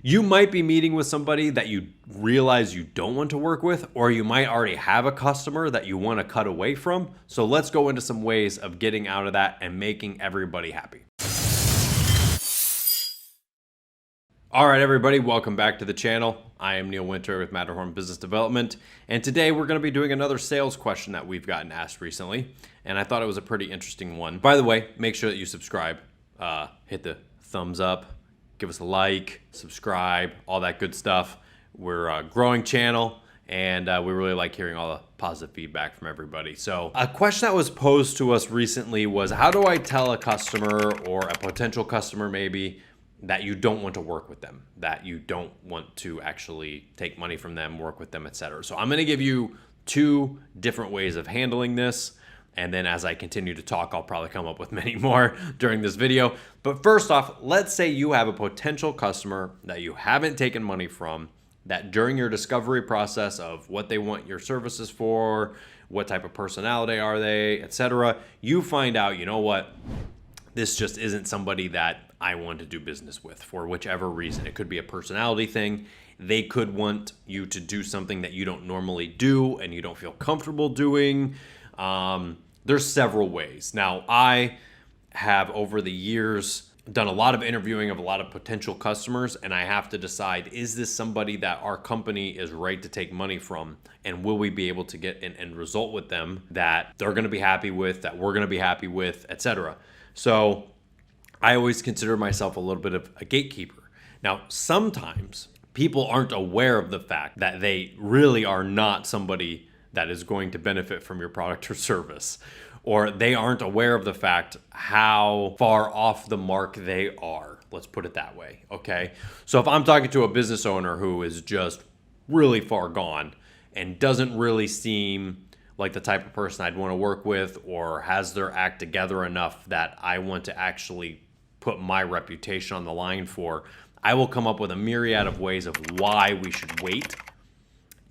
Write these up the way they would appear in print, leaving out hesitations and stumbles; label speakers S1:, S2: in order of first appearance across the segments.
S1: You might be meeting with somebody that you realize you don't want to work with, or you might already have a customer that you want to cut away from. So let's go into some ways of getting out of that and making everybody happy. All right, everybody, welcome back to the channel. I am Neil Winter with Matterhorn Business Development, and today we're going to be doing another sales question that we've gotten asked recently, and I thought it was a pretty interesting one. By the way, make sure that you subscribe, hit the thumbs up, give us a like, subscribe, all that good stuff. We're a growing channel, and we really like hearing all the positive feedback from everybody. So a question that was posed to us recently was, how do I tell a customer or a potential customer maybe that you don't want to work with them, that you don't want to actually take money from them, work with them, etc. So I'm going to give you two different ways of handling this. And then as I continue to talk, I'll probably come up with many more during this video. But first off, let's say you have a potential customer that you haven't taken money from, that during your discovery process of what they want your services for, what type of personality are they, etc., you find out, you know what, this just isn't somebody that I want to do business with for whichever reason. It could be a personality thing. They could want you to do something that you don't normally do and you don't feel comfortable doing. There's several ways. Now, I have over the years done a lot of interviewing of a lot of potential customers, and I have to decide, is this somebody that our company is right to take money from, and will we be able to get an end result with them that they're going to be happy with, that we're going to be happy with, etc. So I always consider myself a little bit of a gatekeeper. Now, sometimes people aren't aware of the fact that they really are not somebody that is going to benefit from your product or service, or they aren't aware of the fact how far off the mark they are. Let's put it that way, okay? So if I'm talking to a business owner who is just really far gone and doesn't really seem like the type of person I'd want to work with, or has their act together enough that I want to actually put my reputation on the line for, I will come up with a myriad of ways of why we should wait,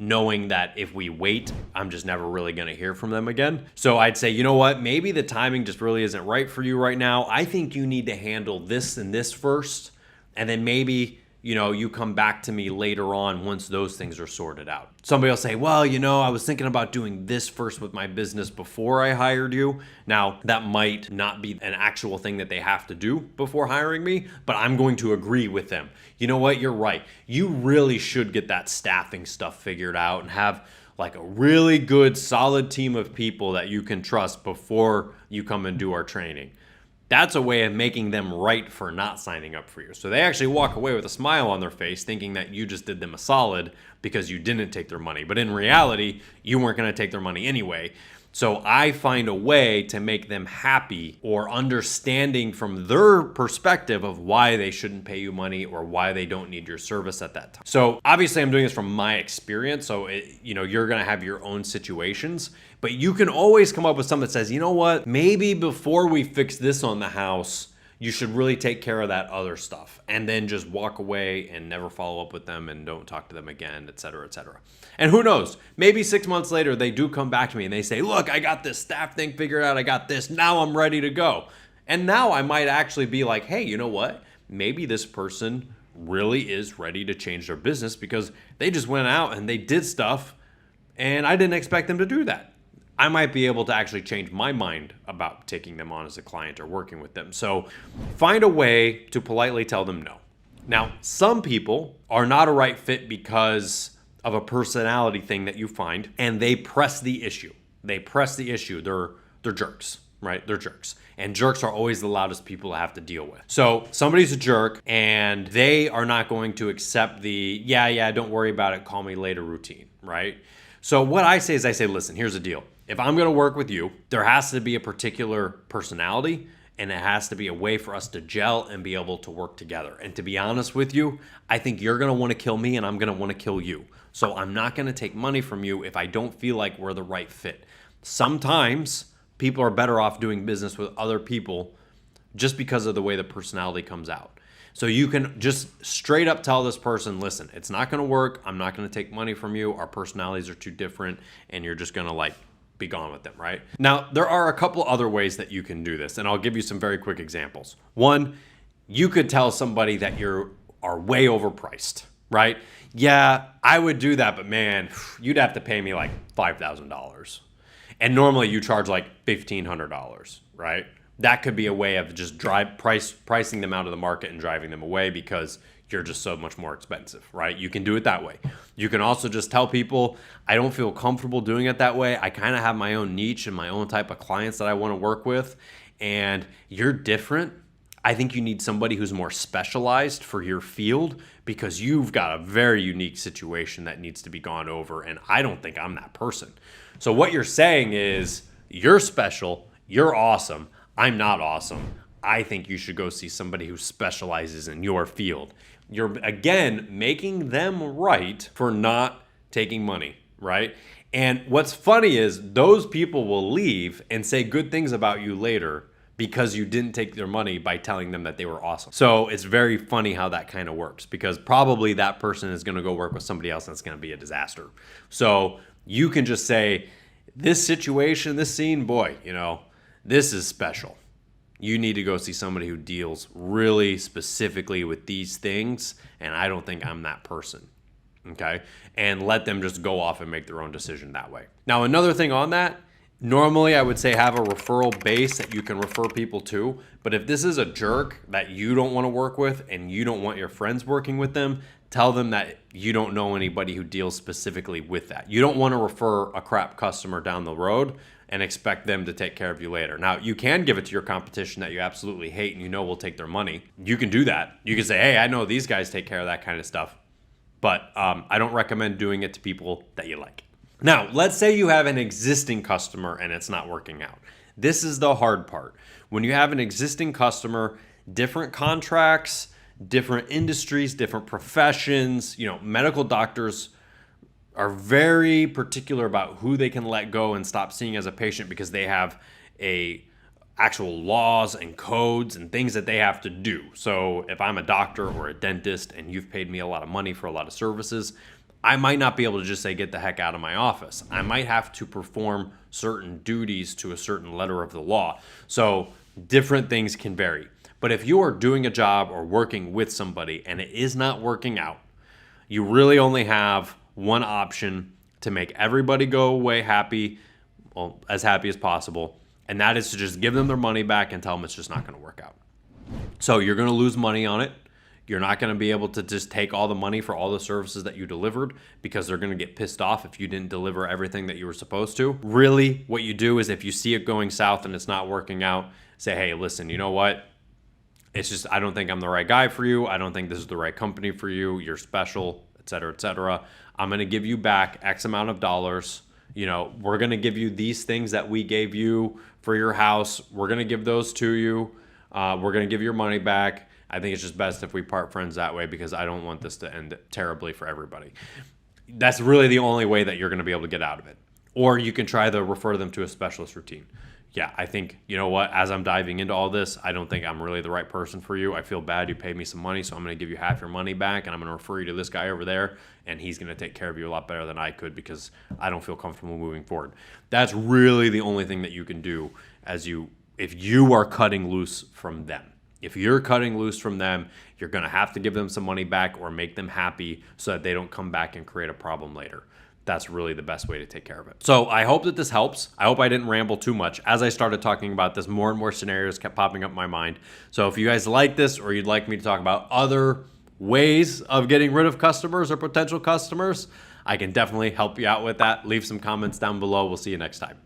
S1: knowing that if we wait, I'm just never really going to hear from them again. So I'd say, you know what, maybe the timing just really isn't right for you right now. I think you need to handle this and this first, and then maybe, you know, you come back to me later on once those things are sorted out. Somebody will say, well, you know, I was thinking about doing this first with my business before I hired you. Now, that might not be an actual thing that they have to do before hiring me, but I'm going to agree with them. You know what? You're right. You really should get that staffing stuff figured out and have like a really good, solid team of people that you can trust before you come and do our training. That's a way of making them right for not signing up for you. So they actually walk away with a smile on their face thinking that you just did them a solid because you didn't take their money. But in reality, you weren't going to take their money anyway. So I find a way to make them happy or understanding from their perspective of why they shouldn't pay you money or why they don't need your service at that time. So obviously I'm doing this from my experience. So you're going to have your own situations, but you can always come up with something that says, you know what, maybe before we fix this on the house, you should really take care of that other stuff, and then just walk away and never follow up with them and don't talk to them again, et cetera, et cetera. And who knows, maybe 6 months later, they do come back to me and they say, look, I got this staff thing figured out. I got this. Now I'm ready to go. And now I might actually be like, hey, you know what? Maybe this person really is ready to change their business because they just went out and they did stuff and I didn't expect them to do that. I might be able to actually change my mind about taking them on as a client or working with them. So find a way to politely tell them no. Now, some people are not a right fit because of a personality thing that you find, and they press the issue. They press the issue. They're jerks, right? They're jerks. And jerks are always the loudest people to have to deal with. So somebody's a jerk and they are not going to accept the, yeah, don't worry about it, call me later routine, right? So what I say is listen, here's the deal. If I'm going to work with you, there has to be a particular personality and it has to be a way for us to gel and be able to work together. And to be honest with you, I think you're going to want to kill me and I'm going to want to kill you. So I'm not going to take money from you if I don't feel like we're the right fit. Sometimes people are better off doing business with other people just because of the way the personality comes out. So you can just straight up tell this person, listen, it's not going to work. I'm not going to take money from you. Our personalities are too different and you're just going to be gone with them, right? Now, there are a couple other ways that you can do this, and I'll give you some very quick examples. One, you could tell somebody that you're are way overpriced, right? Yeah, I would do that, but man, you'd have to pay me like $5,000. And normally you charge like $1,500, right? That could be a way of just pricing them out of the market and driving them away because you're just so much more expensive, right? You can do it that way. You can also just tell people, I don't feel comfortable doing it that way. I kind of have my own niche and my own type of clients that I want to work with, and you're different. I think you need somebody who's more specialized for your field because you've got a very unique situation that needs to be gone over, and I don't think I'm that person. So what you're saying is, you're special, you're awesome, I'm not awesome. I think you should go see somebody who specializes in your field. You're, again, making them right for not taking money, right? And what's funny is those people will leave and say good things about you later because you didn't take their money by telling them that they were awesome. So it's very funny how that kind of works because probably that person is going to go work with somebody else and it's going to be a disaster. So you can just say, this situation, this scene, boy, this is special. You need to go see somebody who deals really specifically with these things, and I don't think I'm that person, okay? And let them just go off and make their own decision that way. Now, another thing on that, normally I would say have a referral base that you can refer people to, but if this is a jerk that you don't want to work with and you don't want your friends working with them, tell them that you don't know anybody who deals specifically with that. You don't want to refer a crap customer down the road and expect them to take care of you later. Now, you can give it to your competition that you absolutely hate and will take their money. You can do that. You can say, hey, I know these guys take care of that kind of stuff, but I don't recommend doing it to people that you like. Now, let's say you have an existing customer and it's not working out. This is the hard part. When you have an existing customer, different contracts, different industries, different professions, medical doctors are very particular about who they can let go and stop seeing as a patient because they have actual laws and codes and things that they have to do. So if I'm a doctor or a dentist and you've paid me a lot of money for a lot of services, I might not be able to just say, get the heck out of my office. I might have to perform certain duties to a certain letter of the law. So different things can vary. But if you are doing a job or working with somebody and it is not working out, you really only have one option to make everybody go away happy, well, as happy as possible, and that is to just give them their money back and tell them it's just not going to work out. So you're going to lose money on it. You're not going to be able to just take all the money for all the services that you delivered because they're going to get pissed off if you didn't deliver everything that you were supposed to. Really, what you do is if you see it going south and it's not working out, say, hey, listen, you know what? It's just, I don't think I'm the right guy for you. I don't think this is the right company for you. You're special, et cetera, et cetera. I'm going to give you back X amount of dollars. We're going to give you these things that we gave you for your house. We're going to give those to you. We're going to give your money back. I think it's just best if we part friends that way because I don't want this to end terribly for everybody. That's really the only way that you're going to be able to get out of it. Or you can try to refer them to a specialist routine. Yeah, I think, you know what, as I'm diving into all this, I don't think I'm really the right person for you. I feel bad. You paid me some money, so I'm going to give you half your money back, and I'm going to refer you to this guy over there, and he's going to take care of you a lot better than I could because I don't feel comfortable moving forward. That's really the only thing that you can do if you are cutting loose from them. If you're cutting loose from them, you're going to have to give them some money back or make them happy so that they don't come back and create a problem later. That's really the best way to take care of it. So I hope that this helps. I hope I didn't ramble too much. As I started talking about this, more and more scenarios kept popping up in my mind. So if you guys like this or you'd like me to talk about other ways of getting rid of customers or potential customers, I can definitely help you out with that. Leave some comments down below. We'll see you next time.